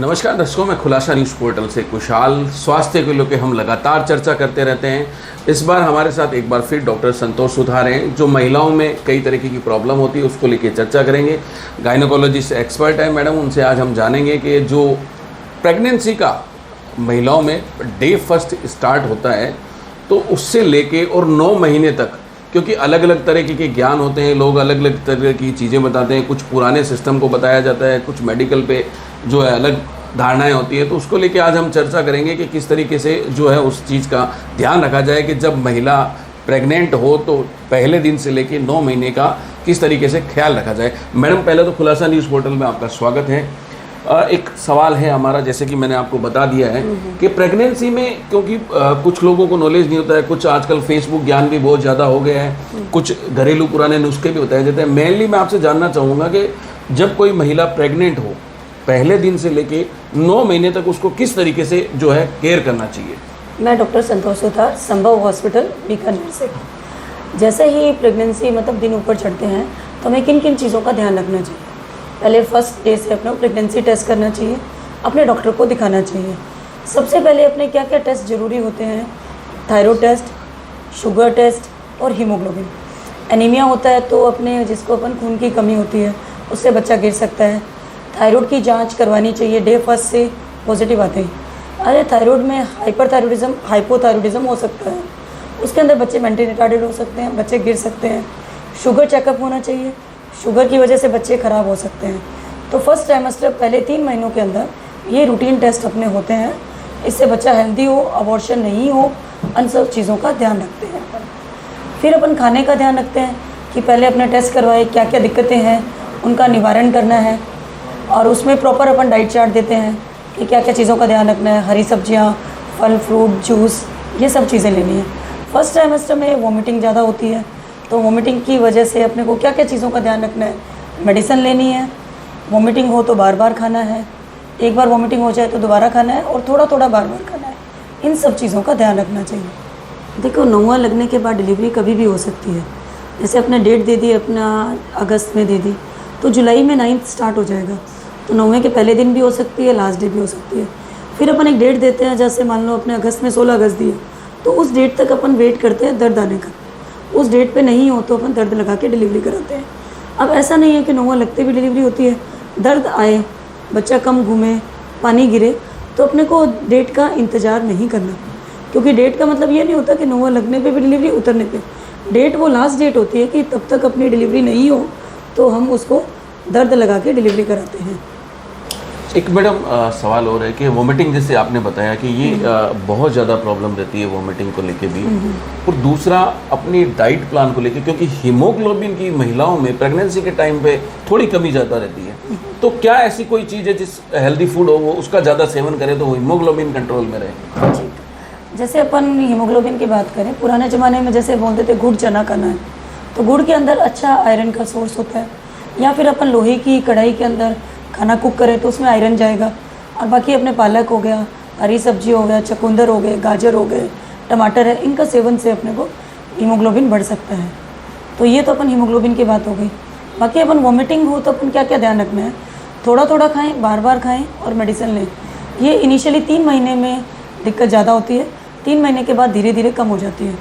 नमस्कार दर्शकों, मैं खुलासा न्यूज़ पोर्टल से कुशाल। स्वास्थ्य को लेकर हम लगातार चर्चा करते रहते हैं। इस बार हमारे साथ एक बार फिर डॉक्टर संतोष सुधार हैं, जो महिलाओं में कई तरीके की प्रॉब्लम होती है उसको लेकर चर्चा करेंगे। गायनोकोलॉजिस्ट एक्सपर्ट है मैडम, उनसे आज हम जानेंगे कि जो प्रेगनेंसी का महिलाओं में डे फर्स्ट स्टार्ट होता है तो उससे लेके और 9 महीने तक, क्योंकि अलग अलग तरीके के ज्ञान होते हैं, लोग अलग अलग तरह की चीज़ें बताते हैं, कुछ पुराने सिस्टम को बताया जाता है, कुछ मेडिकल पे जो है अलग धारणाएं होती है। तो उसको लेके आज हम चर्चा करेंगे कि किस तरीके से जो है उस चीज़ का ध्यान रखा जाए कि जब महिला प्रेग्नेंट हो तो पहले दिन से लेके 9 महीने का किस तरीके से ख्याल रखा जाए। मैडम, पहले तो खुलासा न्यूज़ पोर्टल में आपका स्वागत है। एक सवाल है हमारा, जैसे कि मैंने आपको बता दिया है कि प्रेगनेंसी में, क्योंकि कुछ लोगों को नॉलेज नहीं होता है, कुछ आजकल फेसबुक ज्ञान भी बहुत ज़्यादा हो गया है, कुछ घरेलू पुराने नुस्खे भी बताए जाते हैं। मेनली मैं आपसे जानना चाहूँगा कि जब कोई महिला प्रेग्नेंट हो पहले दिन से लेके 9 महीने तक उसको किस तरीके से जो है केयर करना चाहिए। मैं डॉक्टर संतोष सुधार, संभव हॉस्पिटल बीकानेर से। जैसे ही प्रेगनेंसी दिन ऊपर चढ़ते हैं तो हमें किन किन चीज़ों का ध्यान रखना चाहिए। पहले फर्स्ट डे से अपना प्रेगनेंसी टेस्ट करना चाहिए, अपने डॉक्टर को दिखाना चाहिए। सबसे पहले अपने क्या क्या टेस्ट ज़रूरी होते हैं, थायराइड टेस्ट, शुगर टेस्ट और हीमोग्लोबिन। एनीमिया होता है तो अपने जिसको खून की कमी होती है उससे बच्चा गिर सकता है। थायराइड की जांच करवानी चाहिए डे फर्स्ट से पॉजिटिव आते ही। अरे थायराइड में हाइपरथायराइडिज्म, हाइपोथायराइडिज्म हो सकता है, उसके अंदर बच्चे मेंटली रिटार्डेड हो सकते हैं, बच्चे गिर सकते हैं। शुगर चेकअप होना चाहिए, शुगर की वजह से बच्चे ख़राब हो सकते हैं। तो फर्स्ट ट्राइमेस्टर पहले 3 महीनों के अंदर ये रूटीन टेस्ट अपने होते हैं, इससे बच्चा हेल्दी हो, अबॉर्शन नहीं हो, उन सब चीज़ों का ध्यान रखते हैं। फिर अपन खाने का ध्यान रखते हैं कि पहले अपने टेस्ट करवाए, क्या क्या दिक्कतें हैं उनका निवारण करना है, और उसमें प्रॉपर अपन डाइट चार्ट देते हैं कि क्या क्या चीज़ों का ध्यान रखना है। हरी सब्जियाँ, फल फ्रूट, जूस, ये सब चीज़ें लेनी है। फर्स्ट ट्राइमेस्टर में वॉमिटिंग ज़्यादा होती है, तो वॉमिटिंग की वजह से अपने को क्या क्या चीज़ों का ध्यान रखना है। मेडिसिन लेनी है, वॉमिटिंग हो तो बार बार खाना है, एक बार वॉमिटिंग हो जाए तो दोबारा खाना है, और थोड़ा थोड़ा बार बार खाना है। इन सब चीज़ों का ध्यान रखना चाहिए। देखो, 9वां लगने के बाद डिलीवरी कभी भी हो सकती है। जैसे अपने डेट दे दी, अपना अगस्त में दे दी, तो जुलाई में 9th स्टार्ट हो जाएगा, तो 9वें के पहले दिन भी हो सकती है, लास्ट डे भी हो सकती है। फिर अपन एक डेट देते हैं, जैसे मान लो अपने अगस्त में 16 अगस्त दिए, तो उस डेट तक अपन वेट करते हैं दर्द आने का। उस डेट पे नहीं हो तो अपन दर्द लगा के डिलीवरी कराते हैं। अब ऐसा नहीं है कि 9वां लगते भी डिलीवरी होती है, दर्द आए, बच्चा कम घूमे, पानी गिरे, तो अपने को डेट का इंतज़ार नहीं करना, क्योंकि डेट का मतलब ये नहीं होता कि 9वां लगने पे भी डिलीवरी, उतरने पे। डेट वो लास्ट डेट होती है कि तब तक अपनी डिलीवरी नहीं हो तो हम उसको दर्द लगा के डिलीवरी कराते हैं। एक मैडम सवाल और है कि वॉमिटिंग, जैसे आपने बताया कि ये बहुत ज़्यादा प्रॉब्लम रहती है वॉमिटिंग को लेके भी, और दूसरा अपनी डाइट प्लान को लेके, क्योंकि हीमोग्लोबिन की महिलाओं में प्रेगनेंसी के टाइम पे थोड़ी कमी ज़्यादा रहती है। तो क्या ऐसी कोई चीज़ है जिस हेल्दी फूड हो वो उसका ज़्यादा सेवन करें तो हीमोग्लोबिन कंट्रोल में रहे? जैसे अपन हीमोग्लोबिन की बात करें, पुराने ज़माने में जैसे बोलते थे गुड़ चना खाना है, तो गुड़ के अंदर अच्छा आयरन का सोर्स होता है। या फिर अपन लोहे की कढ़ाई के अंदर खाना कुक करें तो उसमें आयरन जाएगा। और बाकी अपने पालक हो गया, हरी सब्जी हो गया, चुकंदर हो गए, गाजर हो गए, टमाटर है, इनका सेवन से अपने को हीमोग्लोबिन बढ़ सकता है। तो ये तो अपन हीमोग्लोबिन की बात हो गई। बाकी अपन वॉमिटिंग हो तो अपन क्या क्या ध्यान रखना है, थोड़ा थोड़ा खाएँ, बार बार खाएँ और मेडिसिन लें। ये इनिशियली 3 महीने में दिक्कत ज़्यादा होती है, 3 महीने के बाद धीरे धीरे कम हो जाती है।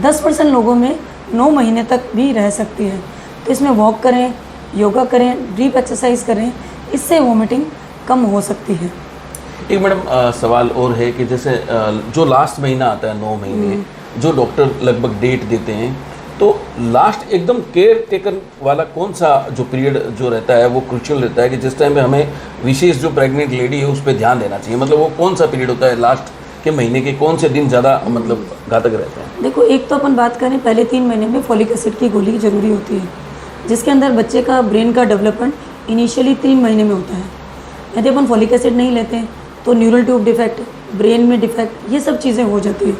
10% लोगों में 9 महीने तक भी रह सकती है। तो इसमें वॉक करें, योगा करें, डीप एक्सरसाइज करें, इससे वॉमिटिंग कम हो सकती है। एक मैडम सवाल और है कि जैसे जो लास्ट महीना आता है 9 महीने, जो डॉक्टर लगभग डेट देते हैं, तो लास्ट एकदम केयर टेकन वाला कौन सा जो पीरियड जो रहता है वो क्रूशियल रहता है कि जिस टाइम पे हमें विशेष जो प्रेग्नेंट लेडी है उस पर ध्यान देना चाहिए? मतलब वो कौन सा पीरियड होता है, लास्ट के महीने के कौन से दिन ज़्यादा मतलब घातक रहते हैं? देखो, एक तो अपन बात करें, पहले 3 महीने में फॉलिक एसिड की गोली ज़रूरी होती है, जिसके अंदर बच्चे का ब्रेन का डेवलपमेंट इनिशियली 3 महीने में होता है। यदि अपन फॉलिक एसिड नहीं लेते हैं तो न्यूरल ट्यूब डिफेक्ट, ब्रेन में डिफेक्ट, ये सब चीज़ें हो जाती है।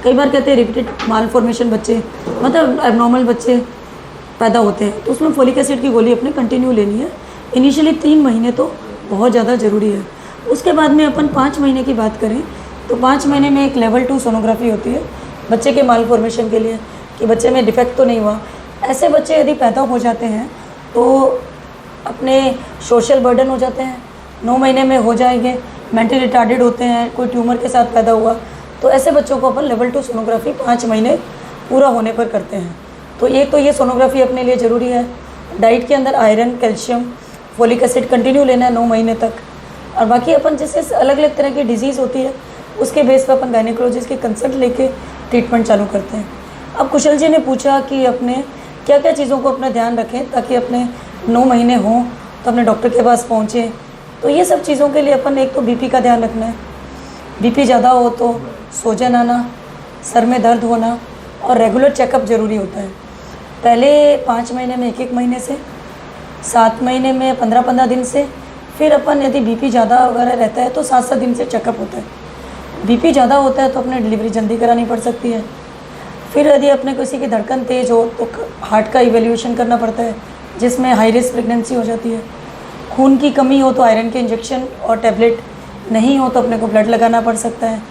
कई बार कहते हैं रिपीटेड माल फॉर्मेशन बच्चे, मतलब एबनॉर्मल बच्चे पैदा होते हैं, तो उसमें फॉलिक एसिड की गोली अपने कंटिन्यू लेनी है। इनिशियली 3 महीने तो बहुत ज़्यादा ज़रूरी है। उसके बाद में अपन 5 महीने की बात करें तो 5 महीने में एक लेवल 2 सोनोग्राफी होती है बच्चे के माल फॉर्मेशन के लिए, कि बच्चे में डिफेक्ट तो नहीं हुआ। ऐसे बच्चे यदि पैदा हो जाते हैं तो अपने सोशल बर्डन हो जाते हैं, 9 महीने में हो जाएंगे, मेंटली रिटार्डेड होते हैं, कोई ट्यूमर के साथ पैदा हुआ, तो ऐसे बच्चों को अपन लेवल 2 सोनोग्राफी 5 महीने पूरा होने पर करते हैं। तो एक तो ये सोनोग्राफी अपने लिए ज़रूरी है। डाइट के अंदर iron, calcium, folic acid continue लेना है 9 महीने तक। और बाकी अपन जैसे अलग अलग तरह की डिजीज़ होती है उसके बेस पर अपन गायनेकोलॉजिस्ट की कंसल्ट लेके ट्रीटमेंट चालू करते हैं। अब कुशल जी ने पूछा कि अपने क्या क्या चीज़ों को अपना ध्यान रखें ताकि अपने 9 महीने हों तो अपने डॉक्टर के पास पहुँचें। तो ये सब चीज़ों के लिए अपन एक तो बीपी का ध्यान रखना है। बीपी ज़्यादा हो तो सूजन आना, सर में दर्द होना और रेगुलर चेकअप ज़रूरी होता है। पहले 5 महीने में 1-1 महीने से, 7 महीने में 15-15 दिन से, फिर अपन यदि बीपी ज़्यादा वगैरह रहता है तो 7-7 दिन से चेकअप होता है। बीपी ज़्यादा होता है तो अपने डिलीवरी जल्दी करानी पड़ सकती है। फिर यदि अपने किसी की धड़कन तेज़ हो तो हार्ट का इवैल्यूएशन करना पड़ता है जिसमें हाई रिस्क प्रेगनेंसी हो जाती है। खून की कमी हो तो आयरन के इंजेक्शन और टैबलेट नहीं हो तो अपने को ब्लड लगाना पड़ सकता है।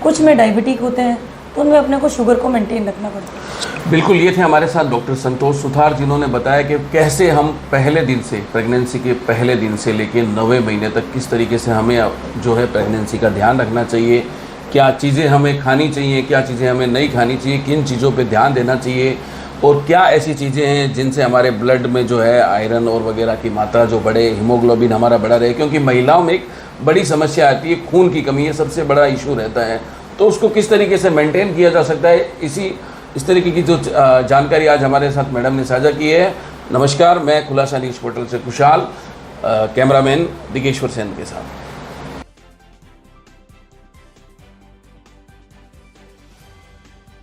कुछ में डायबिटिक होते हैं तो उनमें अपने को शुगर को मेंटेन रखना पड़ता है। बिल्कुल, ये थे हमारे साथ डॉक्टर संतोष सुथार जिन्होंने बताया कि कैसे हम पहले दिन से, प्रेगनेंसी के पहले दिन से लेकर 9वें महीने तक किस तरीके से हमें जो है प्रेगनेंसी का ध्यान रखना चाहिए, क्या चीज़ें हमें खानी चाहिए, क्या चीज़ें हमें नहीं खानी चाहिए, किन चीज़ों पे ध्यान देना चाहिए और क्या ऐसी चीज़ें हैं जिनसे हमारे ब्लड में जो है आयरन और वगैरह की मात्रा जो बढ़े, हीमोग्लोबिन हमारा बढ़ा रहे। क्योंकि महिलाओं में एक बड़ी समस्या आती है, खून की कमी, ये सबसे बड़ा इशू रहता है। तो उसको किस तरीके से मेंटेन किया जा सकता है, इस तरीके की जो जानकारी आज हमारे साथ मैडम ने साझा की है। नमस्कार, मैं खुलासा न्यूज़ पोर्टल से कुशाल, कैमरामैन दिगेश्वर सेन के साथ।